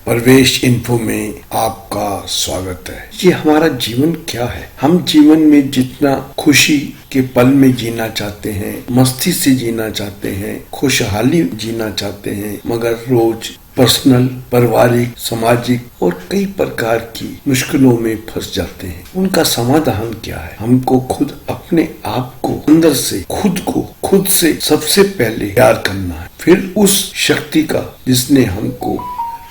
प्रवेश इन्फो में आपका स्वागत है। ये हमारा जीवन क्या है? हम जीवन में जितना खुशी के पल में जीना चाहते हैं, मस्ती से जीना चाहते हैं, खुशहाली जीना चाहते हैं, मगर रोज पर्सनल, पारिवारिक, सामाजिक और कई प्रकार की मुश्किलों में फंस जाते हैं। उनका समाधान क्या है? हमको खुद अपने आप को अंदर से खुद से सबसे पहले प्यार करना है, फिर उस शक्ति का जिसने हमको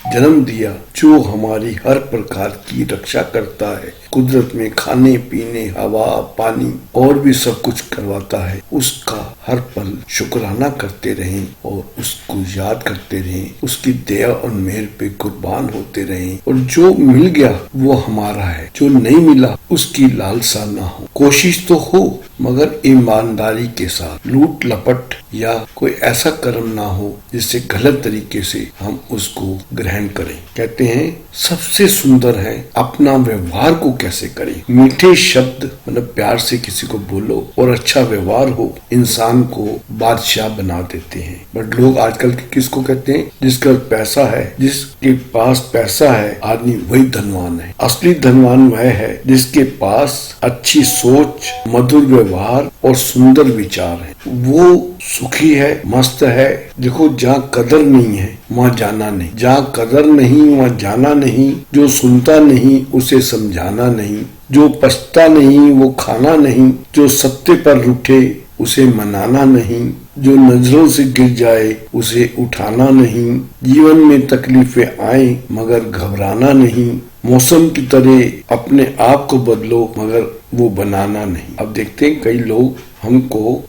जन्म दिया, जो हमारी हर प्रकार की रक्षा करता है, कुदरत में खाने पीने, हवा, पानी और भी सब कुछ करवाता है, उसका हर पल शुक्राना करते रहें और उसको याद करते रहें, उसकी दया और मेहर पे कुर्बान होते रहें। और जो मिल गया वो हमारा है, जो नहीं मिला उसकी लालसा ना हो। कोशिश तो हो मगर ईमानदारी के साथ, लूट लपट या कोई ऐसा कर्म ना हो जिससे गलत तरीके से हम उसको ग्रहण करें। कहते हैं सबसे सुंदर है अपना व्यवहार को कैसे करें। मीठे शब्द मतलब प्यार से किसी को बोलो और अच्छा व्यवहार हो, इंसान को बादशाह बना देते हैं। बट लोग आजकल किसको कहते हैं? जिसका पैसा है, जिसके पास पैसा है आदमी वही धनवान है। असली धनवान वह है जिसके पास अच्छी सोच, मधुर व्यवहार और सुंदर विचार है। वो सुखी है, मस्त है। देखो, जहाँ कदर नहीं है वहाँ जाना नहीं, जहाँ कदर नहीं वहाँ जाना नहीं। जो सुनता नहीं उसे समझाना नहीं, जो पछता नहीं वो खाना नहीं, जो सत्य पर रूठे उसे मनाना नहीं, जो नजरों से गिर जाए उसे उठाना नहीं। जीवन में तकलीफें आए मगर घबराना नहीं। मौसम की तरह अपने आप को बदलो मगर वो बनाना नहीं। अब देखते हैं कई लोग हमको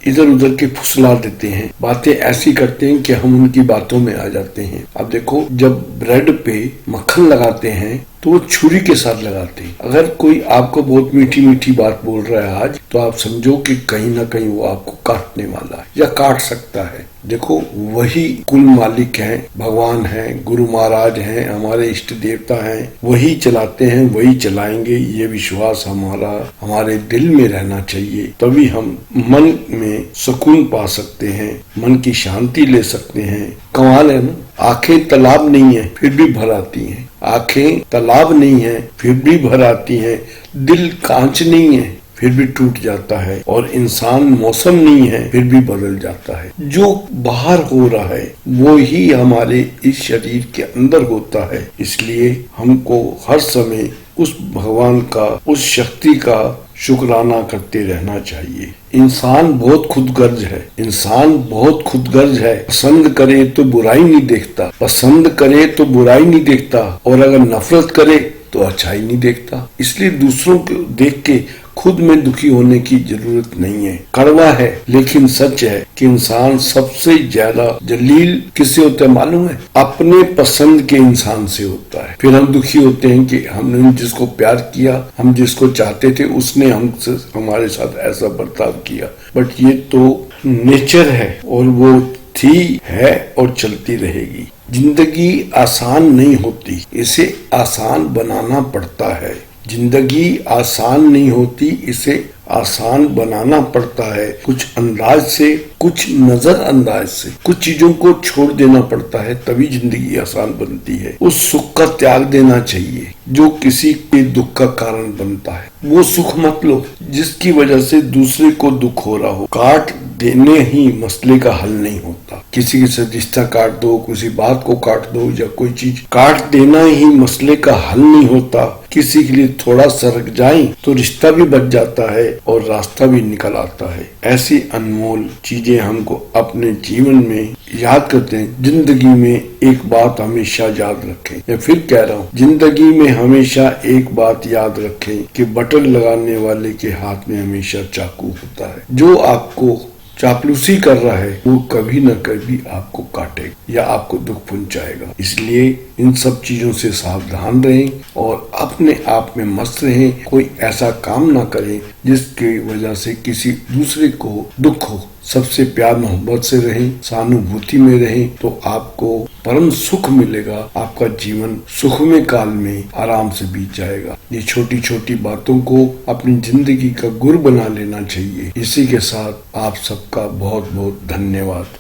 इधर उधर के फुसला देते हैं, बातें ऐसी करते हैं कि हम उनकी बातों में आ जाते हैं। अब देखो, जब ब्रेड पे मक्खन लगाते हैं तो वो छुरी के साथ लगाते हैं। अगर कोई आपको बहुत मीठी मीठी बात बोल रहा है आज, तो आप समझो कि कहीं ना कहीं वो आपको काटने वाला है या काट सकता है। देखो, वही कुल मालिक हैं, भगवान हैं, गुरु महाराज हैं, हमारे इष्ट देवता हैं, वही चलाते हैं, वही चलाएंगे। ये विश्वास हमारे दिल में रहना चाहिए, तभी हम मन में सुकून पा सकते हैं, मन की शांति ले सकते हैं। कमाल है ना। आंखें तालाब नहीं है फिर भी भर आती हैं, आंखें तालाब नहीं है फिर भी भर आती हैं। दिल कांच नहीं है फिर भी टूट जाता है, और इंसान मौसम नहीं है फिर भी बदल जाता है। जो बाहर हो रहा है वो ही हमारे इस शरीर के अंदर होता है। इसलिए हमको हर समय उस भगवान का, उस शक्ति का शुक्राना करते रहना चाहिए। इंसान बहुत खुदगर्ज है, इंसान बहुत खुदगर्ज है। पसंद करे तो बुराई नहीं देखता, पसंद करे तो बुराई नहीं देखता, और अगर नफरत करे तो अच्छाई नहीं देखता। इसलिए दूसरों को देख के खुद में दुखी होने की जरूरत नहीं है। कड़वा है लेकिन सच है कि इंसान सबसे ज्यादा जलील किससे होता है मालूम है? अपने पसंद के इंसान से होता है। फिर हम दुखी होते हैं कि हमने जिसको प्यार किया, हम जिसको चाहते थे, उसने हमसे हमारे साथ ऐसा बर्ताव किया। बट ये तो नेचर है और वो थी, है और चलती रहेगी। जिंदगी आसान नहीं होती, इसे आसान बनाना पड़ता है। जिंदगी आसान नहीं होती, इसे आसान बनाना पड़ता है। कुछ अंदाज से, कुछ नजर अंदाज से, कुछ चीजों को छोड़ देना पड़ता है, तभी जिंदगी आसान बनती है। उस सुख का त्याग देना चाहिए जो किसी के दुख का कारण बनता है। वो सुख मत लो जिसकी वजह से दूसरे को दुख हो रहा हो। काट देने ही मसले का हल नहीं होता। किसी से रिश्ता काट दो, किसी बात को काट दो, या कोई चीज काट देना ही मसले का हल नहीं होता। किसी के लिए थोड़ा सरक जाए तो रिश्ता भी बच जाता है और रास्ता भी निकल आता है। ऐसी अनमोल चीजें हमको अपने जीवन में याद करते हैं। जिंदगी में एक बात हमेशा याद रखें, या फिर कह रहा हूँ, जिंदगी में हमेशा एक बात याद रखें कि बटन लगाने वाले के हाथ में हमेशा चाकू होता है। जो आपको चापलूसी कर रहा है वो कभी न कभी आपको काटेगा या आपको दुख पहुंचाएगा। इसलिए इन सब चीजों से सावधान रहें और अपने आप में मस्त रहें। कोई ऐसा काम ना करें जिसकी वजह से किसी दूसरे को दुख हो। सबसे प्यार मोहब्बत से रहें, सहानुभूति में रहें, तो आपको परम सुख मिलेगा। आपका जीवन सुखमय काल में आराम से बीत जाएगा। ये छोटी छोटी बातों को अपनी जिंदगी का गुर बना लेना चाहिए। इसी के साथ आप सबका बहुत बहुत धन्यवाद।